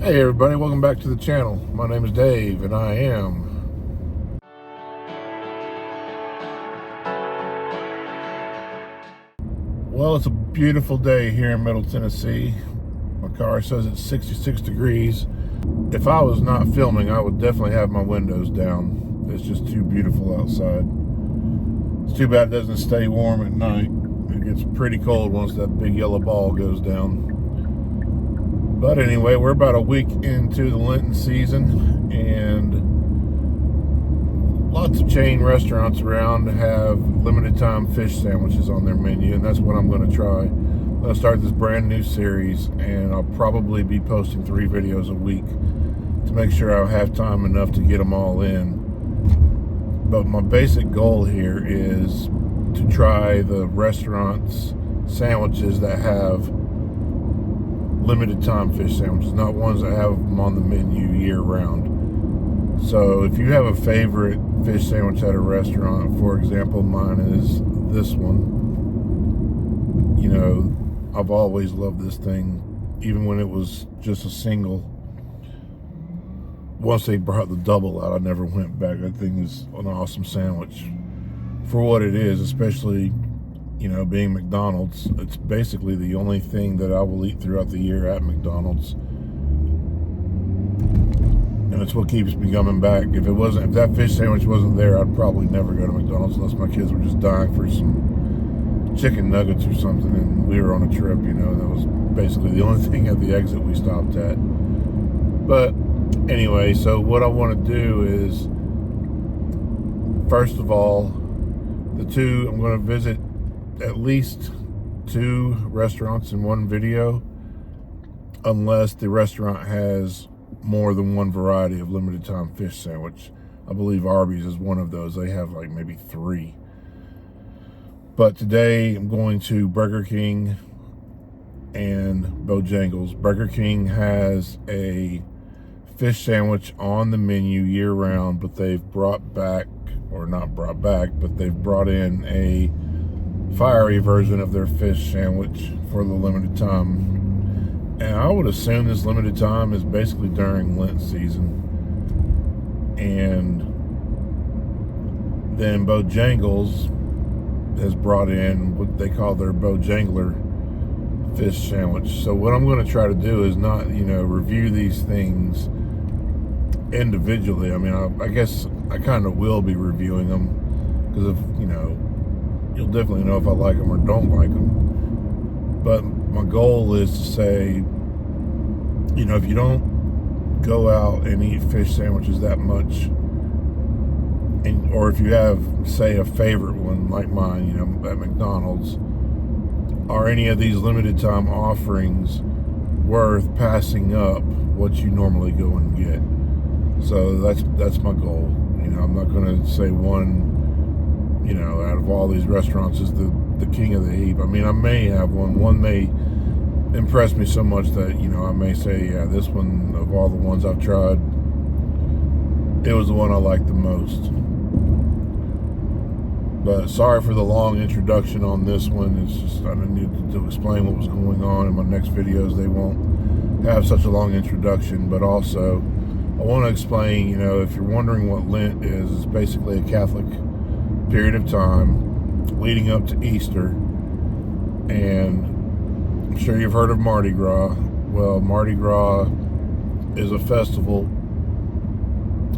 Hey everybody, welcome back to the channel. My name is Dave and I am well, it's a beautiful day here in Middle Tennessee. My car says it's 66 degrees. If I was not filming, I would definitely have my windows down. It's just too beautiful outside. It's too bad it doesn't stay warm at night. It gets pretty cold once that big yellow ball goes down. But anyway, we're about a week into the Lenten season, and lots of chain restaurants around have limited time fish sandwiches on their menu, and that's what I'm going to try. I'm going to start this brand new series, and I'll probably be posting 3 videos a week to make sure I have time enough to get them all in. But my basic goal here is to try the restaurants' sandwiches that have limited time fish sandwiches, not ones that have them on the menu year round. So if you have a favorite fish sandwich at a restaurant, for example, mine is this one. You know, I've always loved this thing, even when it was just a single. Once they brought the double out, I never went back. That thing is an awesome sandwich for what it is, especially, you know, being McDonald's. It's basically the only thing that I will eat throughout the year at McDonald's. And it's what keeps me coming back. If that fish sandwich wasn't there, I'd probably never go to McDonald's unless my kids were just dying for some chicken nuggets or something and we were on a trip, you know. That was basically the only thing at the exit we stopped at. But anyway, so what I want to do is, first of all, I'm going to visit at least 2 restaurants in one video, unless the restaurant has more than one variety of limited time fish sandwich. I believe Arby's is one of those. They have like maybe 3. But today I'm going to Burger King and Bojangles. Burger King has a fish sandwich on the menu year round, but they've brought in a fiery version of their fish sandwich for the limited time. And I would assume this limited time is basically during Lent season. And then Bojangles has brought in what they call their Bojangler Fish Sandwich. So what I'm going to try to do is not, review these things individually. I mean, I guess I kind of will be reviewing them, because you'll definitely know if I like them or don't like them. But my goal is to say, if you don't go out and eat fish sandwiches that much, or if you have, say, a favorite one like mine, at McDonald's, are any of these limited time offerings worth passing up what you normally go and get? So that's my goal. I'm not going to say one, out of all these restaurants is the king of the heap. I mean, I may have one may impress me so much that, I may say, yeah, this one, of all the ones I've tried, it was the one I liked the most. But sorry for the long introduction on this one. It's just, I needed to explain what was going on. In my next videos, they won't have such a long introduction. But also, I want to explain, if you're wondering what Lent is, it's basically a Catholic period of time leading up to Easter. And I'm sure you've heard of Mardi Gras. Well, Mardi Gras is a festival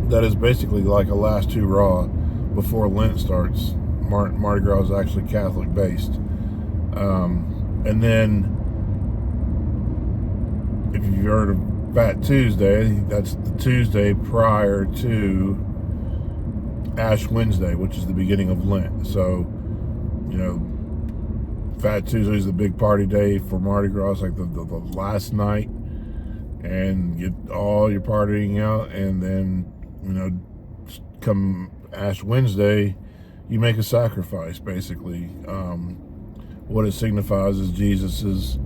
that is basically like a last hurrah before Lent starts. Mardi Gras is actually Catholic based. And then, if you've heard of Fat Tuesday, that's the Tuesday prior to Ash Wednesday, which is the beginning of Lent. So, Fat Tuesday is the big party day for Mardi Gras. It's like the last night, and get all your partying out, and then, come Ash Wednesday, you make a sacrifice, basically. What it signifies is Jesus's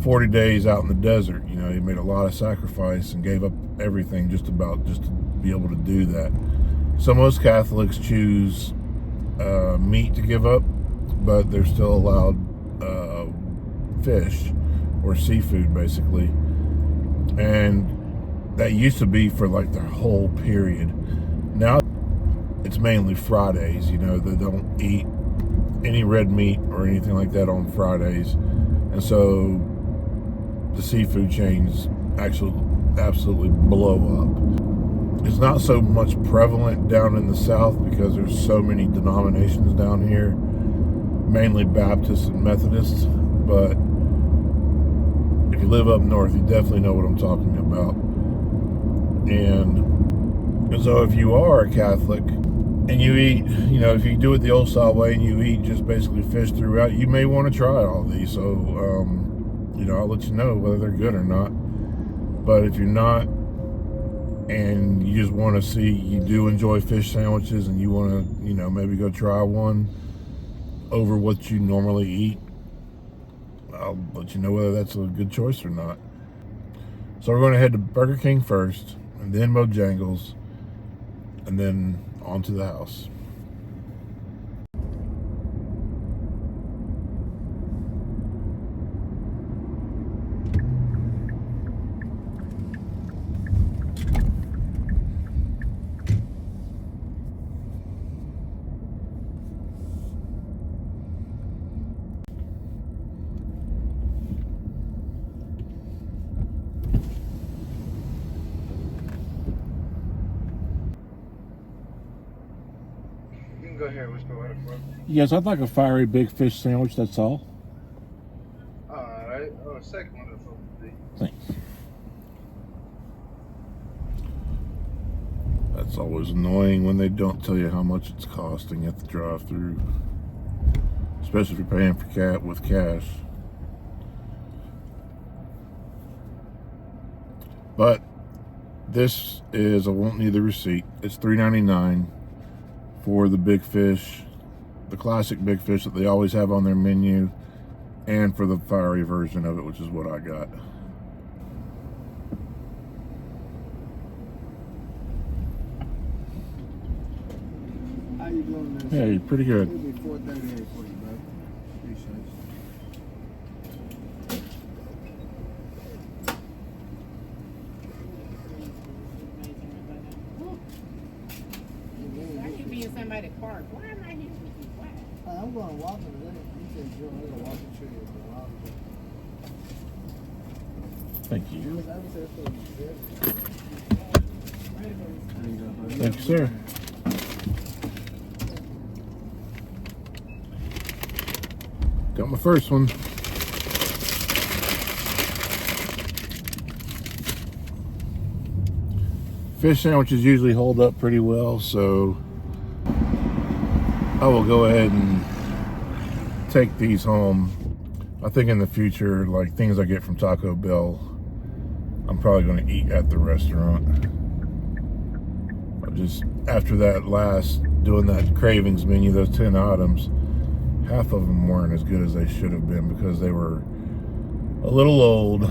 40 days out in the desert. He made a lot of sacrifice and gave up everything just to be able to do that. So most Catholics choose meat to give up, but they're still allowed fish or seafood, basically. And that used to be for like the whole period. Now it's mainly Fridays. You know, they don't eat any red meat or anything like that on Fridays, and so the seafood chains actually absolutely blow up. It's not so much prevalent down in the South because there's so many denominations down here, mainly Baptists and Methodists, but if you live up north, you definitely know what I'm talking about. And so if you are a Catholic and you eat, you know, if you do it the old style way and you eat just basically fish throughout, you may want to try all these. So, you know, I'll let you know whether they're good or not. But if you're not, and you just want to see, you do enjoy fish sandwiches and you want to, you know, maybe go try one over what you normally eat, I'll let you know whether that's a good choice or not. So we're going to head to Burger King first, and then Bojangles, and then on to the house. Go ahead, what's going on? Yes, I'd like a fiery big fish sandwich, that's all. Alright, second one, please. Thanks. That's always annoying when they don't tell you how much it's costing at the drive-thru, especially if you're paying for with cash. But this is, I won't need the receipt. It's $3.99 for the big fish, the classic big fish that they always have on their menu, and for the fiery version of it, which is what I got. How you doing, man? Hey, pretty good. It'll be $4.38 for you, bro. Appreciate it. I could be in somebody's park. Why am I here with you? Why? I'm going walking today. You said you're going to walk the tree. Thank you. Thank you, sir. Got my first one. Fish sandwiches usually hold up pretty well, so I will go ahead and take these home. I think in the future, like things I get from Taco Bell, I'm probably going to eat at the restaurant. Just after that last, doing that cravings menu, those 10 items, half of them weren't as good as they should have been because they were a little old.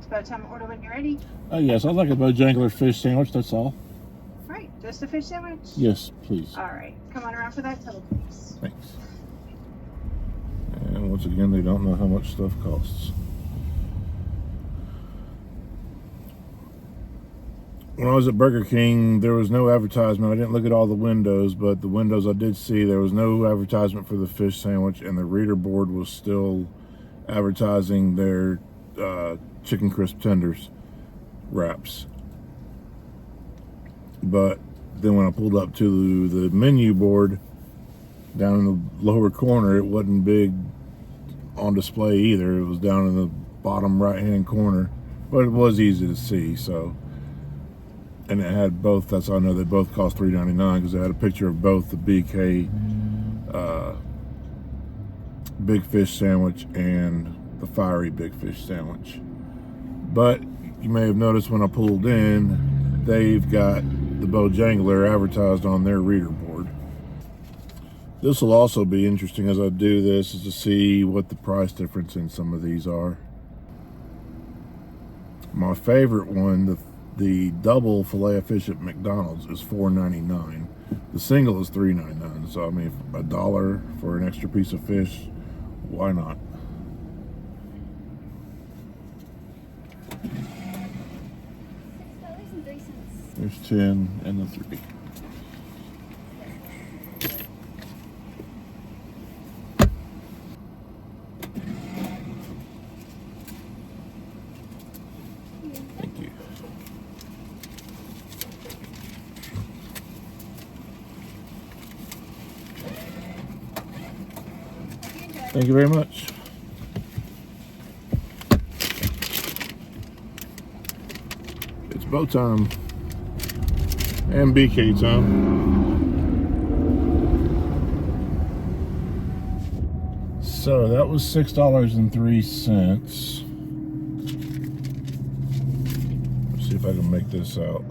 By the time I order when you're ready. Yes, I'd like a Bojangler Fish Sandwich, that's all. Right, just a fish sandwich? Yes, please. All right, come on around for that total, please. Thanks. And once again, they don't know how much stuff costs. When I was at Burger King, there was no advertisement. I didn't look at all the windows, but the windows I did see, there was no advertisement for the fish sandwich, and the reader board was still advertising their chicken crisp tenders wraps. But then when I pulled up to the menu board down in the lower corner, it wasn't big on display either. It was down in the bottom right hand corner, but it was easy to see. So, and it had both. That's how I know they both cost $3.99 because it had a picture of both the BK big fish sandwich and the fiery big fish sandwich. But you may have noticed when I pulled in, they've got the Bojangler advertised on their reader board. This will also be interesting as I do this, is to see what the price difference in some of these are. My favorite one, the double fillet of fish at McDonald's, is $4.99. The single is $3.99. So I mean, $1 for an extra piece of fish, why not? $6.03. There's 10 and the 3. Thank you. Thank you very much. It's bow time and BK time. So that was $6.03. Let's see if I can make this out.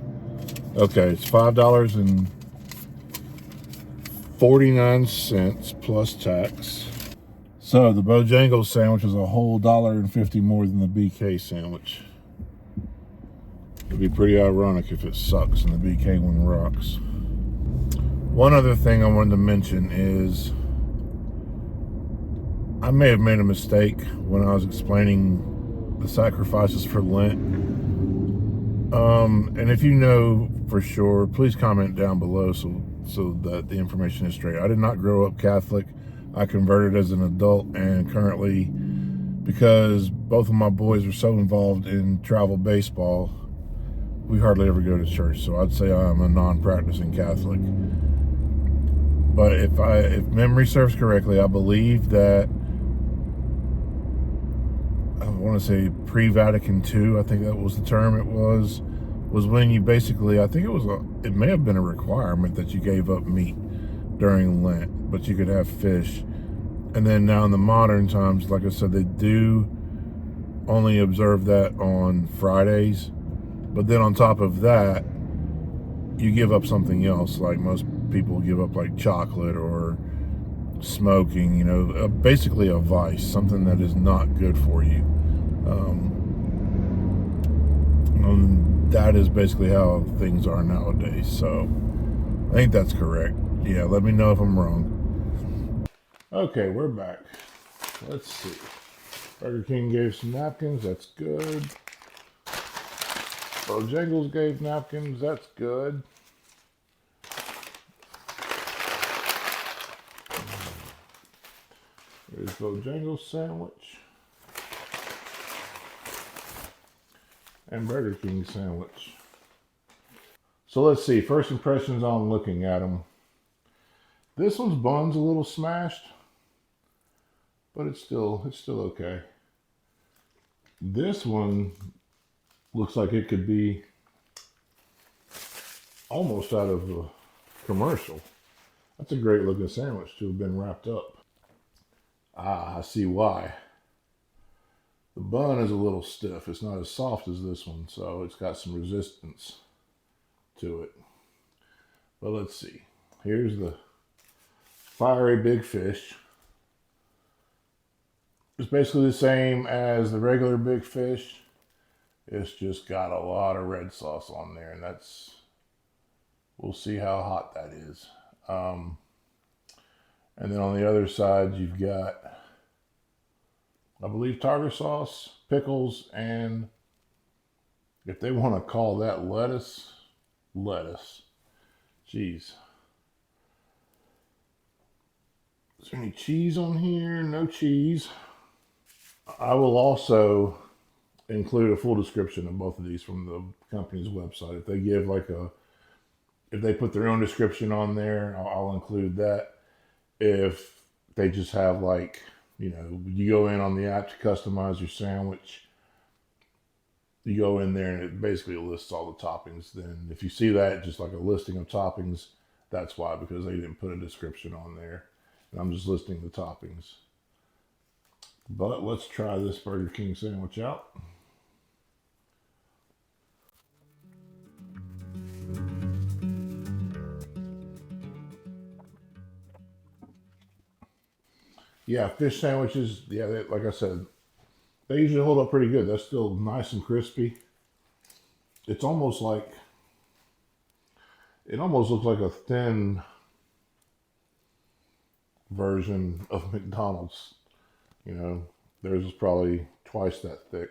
Okay, it's $5.49 plus tax. So the Bojangles sandwich is a whole $1.50 more than the BK sandwich. It'd be pretty ironic if it sucks and the BK one rocks. One other thing I wanted to mention is I may have made a mistake when I was explaining the sacrifices for Lent. And if you know for sure, please comment down below so that the information is straight. I did not grow up Catholic. I converted as an adult, and currently, because both of my boys are so involved in travel baseball, we hardly ever go to church. So I'd say I'm a non-practicing Catholic. But if memory serves correctly, I believe that, I want to say pre-Vatican II, I think that was the term it was when you basically, I think it may have been a requirement that you gave up meat during Lent, but you could have fish. And then now in the modern times, like I said, they do only observe that on Fridays. But then on top of that, you give up something else, like most people give up like chocolate or smoking, you know, basically a vice, something that is not good for you. That is basically how things are nowadays. So I think that's correct. Yeah, let me know if I'm wrong. Okay, we're back. Let's see. Burger King gave some napkins. That's good. Bojangles gave napkins. That's good. There's Bojangles sandwich. And Burger King sandwich. So let's see. First impressions on looking at them. This one's bun's a little smashed, but it's still okay. This one looks like it could be almost out of a commercial. That's a great looking sandwich to have been wrapped up. Ah, I see why. The bun is a little stiff. It's not as soft as this one, so it's got some resistance to it. But let's see. Here's the fiery big fish. It's basically the same as the regular big fish. It's just got a lot of red sauce on there, and we'll see how hot that is. And then on the other side, you've got, I believe, tartar sauce, pickles, and if they want to call that lettuce. Jeez. Is there any cheese on here? No cheese. I will also include a full description of both of these from the company's website. If they give if they put their own description on there, I'll include that. If they just have you go in on the app to customize your sandwich, you go in there and it basically lists all the toppings. Then if you see that, just like a listing of toppings, that's why, because they didn't put a description on there. And I'm just listing the toppings. But let's try this Burger King sandwich out. Yeah, fish sandwiches, yeah, like I said, they usually hold up pretty good. That's still nice and crispy. It's almost like, it almost looks like a thin version of McDonald's. You know, theirs is probably twice that thick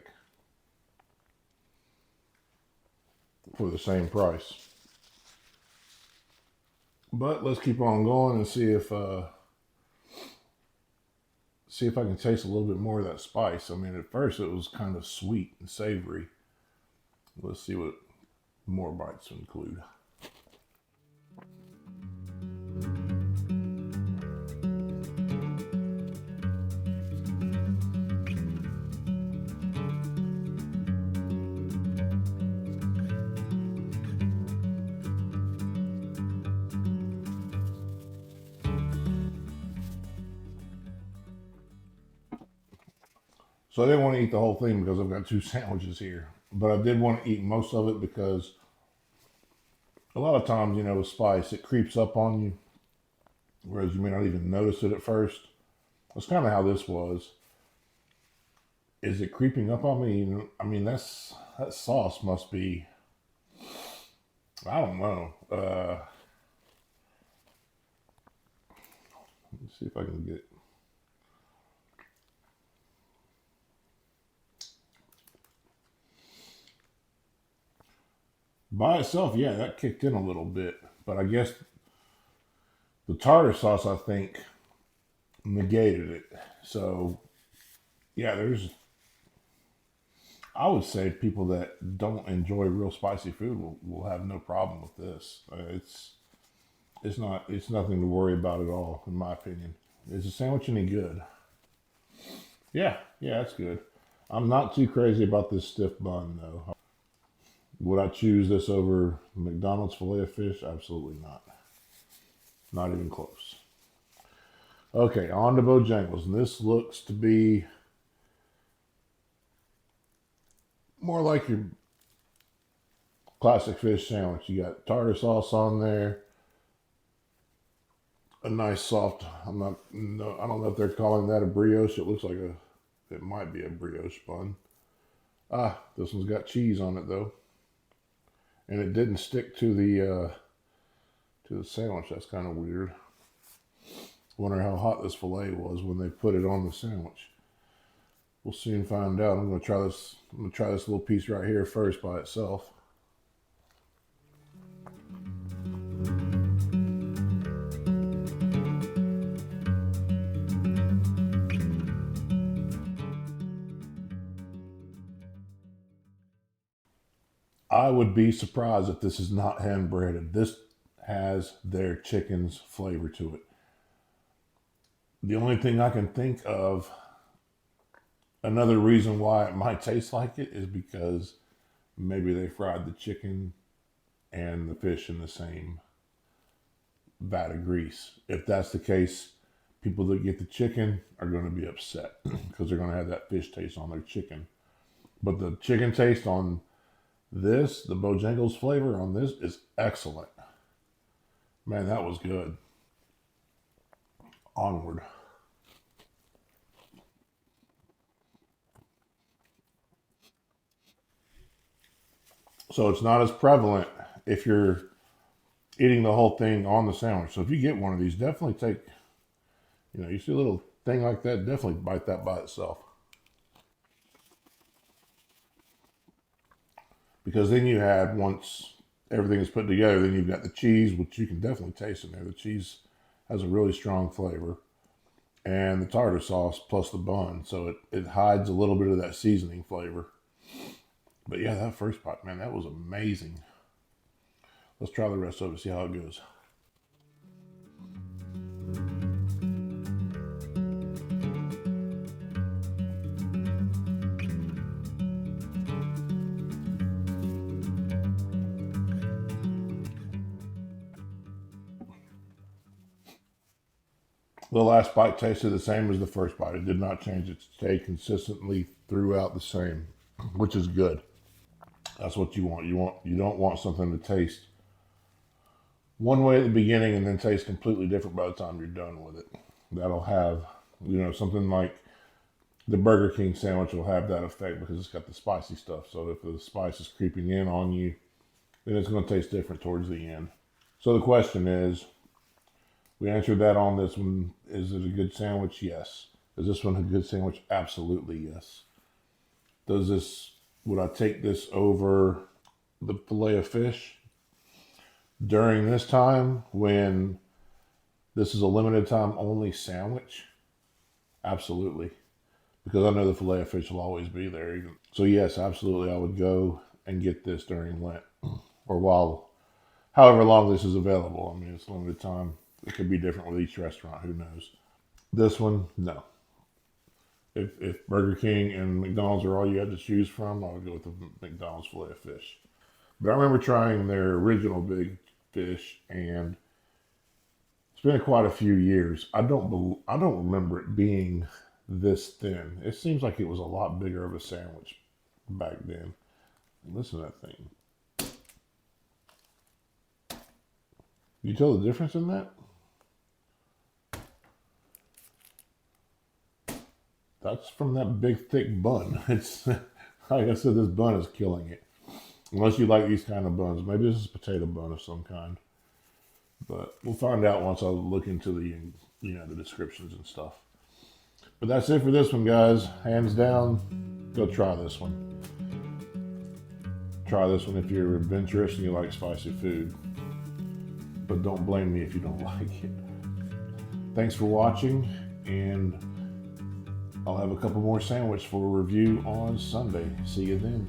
for the same price. But let's keep on going and see if I can taste a little bit more of that spice. I mean, at first it was kind of sweet and savory. Let's see what more bites include. So I didn't want to eat the whole thing because I've got two sandwiches here. But I did want to eat most of it because a lot of times, you know, with spice, it creeps up on you, whereas you may not even notice it at first. That's kind of how this was. Is it creeping up on me? I mean, that sauce must be, I don't know. Let's see if I can get. By itself, yeah, that kicked in a little bit. But I guess the tartar sauce, I think, negated it. So, yeah, I would say people that don't enjoy real spicy food will have no problem with this. It's nothing to worry about at all, in my opinion. Is the sandwich any good? Yeah, that's good. I'm not too crazy about this stiff bun though. Would I choose this over McDonald's filet of fish? Absolutely not. Not even close. Okay, on to Bojangles. And this looks to be more like your classic fish sandwich. You got tartar sauce on there, a nice soft. I don't know if they're calling that a brioche. It might be a brioche bun. This one's got cheese on it though, and it didn't stick to the sandwich. That's kind of weird. Wonder how hot this fillet was when they put it on the sandwich. We'll soon find out. I'm gonna try this. I'm gonna try this little piece right here first by itself. I would be surprised if this is not hand breaded. This has their chicken's flavor to it. The only thing I can think of, another reason why it might taste like it, is because maybe they fried the chicken and the fish in the same vat of grease. If that's the case, people that get the chicken are going to be upset because they're going to have that fish taste on their chicken. But the chicken taste on this, the Bojangles flavor on this, is excellent. Man, that was good. Onward. So it's not as prevalent if you're eating the whole thing on the sandwich. So if you get one of these, definitely take, you see a little thing like that, definitely bite that by itself. Because then you had, once everything is put together, then you've got the cheese, which you can definitely taste in there. The cheese has a really strong flavor. And the tartar sauce plus the bun. So it hides a little bit of that seasoning flavor. But yeah, that first bite, man, that was amazing. Let's try the rest of it, see how it goes. The last bite tasted the same as the first bite. It did not change. It stayed consistently throughout the same, which is good. That's what you want. You don't want something to taste one way at the beginning and then taste completely different by the time you're done with it. That'll have, something like the Burger King sandwich will have that effect because it's got the spicy stuff. So if the spice is creeping in on you, then it's going to taste different towards the end. So the question is, we answered that on this one. Is it a good sandwich? Yes. Is this one a good sandwich? Absolutely yes. Would I take this over the fillet of fish during this time when this is a limited time only sandwich? Absolutely. Because I know the fillet of fish will always be there. So yes, absolutely, I would go and get this during Lent or however long this is available. I mean, it's limited time. It could be different with each restaurant. Who knows? This one, no. If Burger King and McDonald's are all you had to choose from, I would go with the McDonald's fillet of fish. But I remember trying their original big fish, and it's been quite a few years. I don't remember it being this thin. It seems like it was a lot bigger of a sandwich back then. Listen to that thing. You tell the difference in that? That's from that big thick bun. It's like I said, this bun is killing it. Unless you like these kind of buns. Maybe this is a potato bun of some kind. But we'll find out once I look into the descriptions and stuff. But that's it for this one, guys. Hands down, go try this one. Try this one if you're adventurous and you like spicy food. But don't blame me if you don't like it. Thanks for watching, and I'll have a couple more sandwiches for a review on Sunday. See you then.